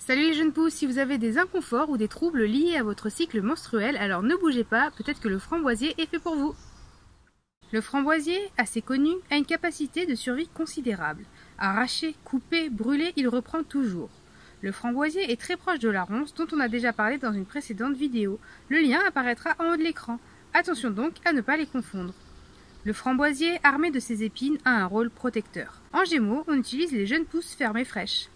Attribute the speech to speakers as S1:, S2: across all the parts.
S1: Salut les jeunes pousses, si vous avez des inconforts ou des troubles liés à votre cycle menstruel, alors ne bougez pas, peut-être que le framboisier est fait pour vous. Le framboisier, assez connu, a une capacité de survie considérable. Arraché, coupé, brûlé, il reprend toujours. Le framboisier est très proche de la ronce dont on a déjà parlé dans une précédente vidéo. Le lien apparaîtra en haut de l'écran. Attention donc à ne pas les confondre. Le framboisier, armé de ses épines, a un rôle protecteur. En Gémeaux, on utilise les jeunes pousses fermées fraîches.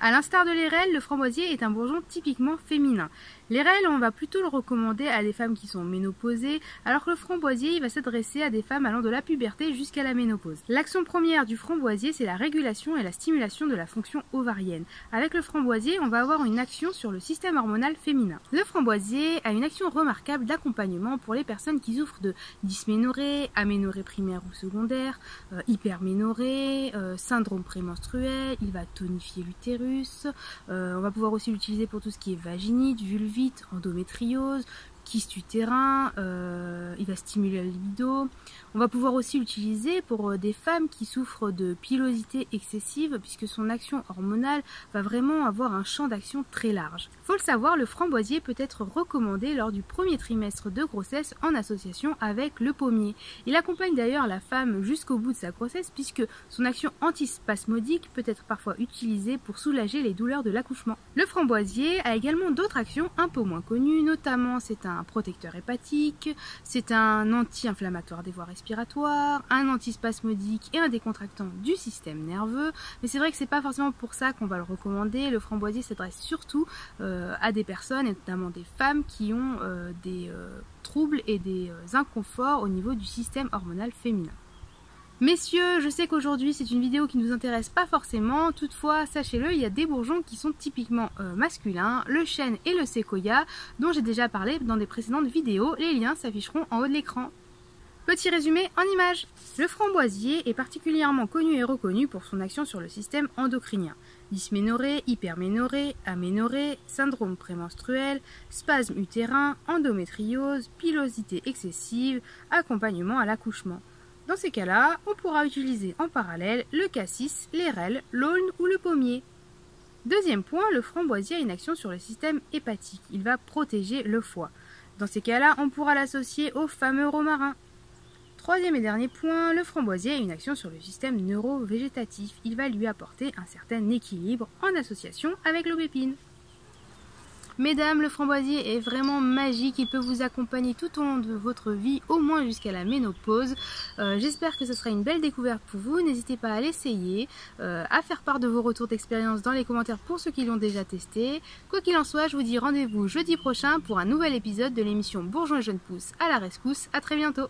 S1: A l'instar de l'érel, le framboisier est un bourgeon typiquement féminin. L'érel, on va plutôt le recommander à des femmes qui sont ménopausées, alors que le framboisier, il va s'adresser à des femmes allant de la puberté jusqu'à la ménopause. L'action première du framboisier, c'est la régulation et la stimulation de la fonction ovarienne. Avec le framboisier, on va avoir une action sur le système hormonal féminin. Le framboisier a une action remarquable d'accompagnement pour les personnes qui souffrent de dysménorrhée, aménorrhée primaire ou secondaire, hyperménorrhée, syndrome prémenstruel, il va tonifier l'utérus. On va pouvoir aussi l'utiliser pour tout ce qui est vaginite, vulvite, endométriose, kyste utérin, il va stimuler la libido. On va pouvoir aussi l'utiliser pour des femmes qui souffrent de pilosité excessive puisque son action hormonale va vraiment avoir un champ d'action très large. Faut le savoir, le framboisier peut être recommandé lors du premier trimestre de grossesse en association avec le pommier. Il accompagne d'ailleurs la femme jusqu'au bout de sa grossesse puisque son action antispasmodique peut être parfois utilisée pour soulager les douleurs de l'accouchement. Le framboisier a également d'autres actions un peu moins connues, notamment c'est un protecteur hépatique, c'est un anti-inflammatoire des voies respiratoires, un antispasmodique et un décontractant du système nerveux. Mais c'est vrai que c'est pas forcément pour ça qu'on va le recommander. Le framboisier s'adresse surtout à des personnes, et notamment des femmes qui ont des troubles et des inconforts au niveau du système hormonal féminin. Messieurs, je sais qu'aujourd'hui c'est une vidéo qui ne vous intéresse pas forcément, toutefois sachez-le, il y a des bourgeons qui sont typiquement masculins, le chêne et le séquoia, dont j'ai déjà parlé dans des précédentes vidéos, les liens s'afficheront en haut de l'écran. Petit résumé en images. Le framboisier est particulièrement connu et reconnu pour son action sur le système endocrinien. Dysménorrhée, hyperménorrhée, aménorrhée, syndrome prémenstruel, spasme utérin, endométriose, pilosité excessive, accompagnement à l'accouchement. Dans ces cas-là, on pourra utiliser en parallèle le cassis, l'érel, l'aulne ou le pommier. Deuxième point, le framboisier a une action sur le système hépatique. Il va protéger le foie. Dans ces cas-là, on pourra l'associer au fameux romarin. Troisième et dernier point, le framboisier a une action sur le système neuro-végétatif. Il va lui apporter un certain équilibre en association avec l'aubépine. Mesdames, le framboisier est vraiment magique, il peut vous accompagner tout au long de votre vie, au moins jusqu'à la ménopause. J'espère que ce sera une belle découverte pour vous, n'hésitez pas à l'essayer, à faire part de vos retours d'expérience dans les commentaires pour ceux qui l'ont déjà testé. Quoi qu'il en soit, je vous dis rendez-vous jeudi prochain pour un nouvel épisode de l'émission Bourgeons et Jeunes Pousses à la rescousse. À très bientôt.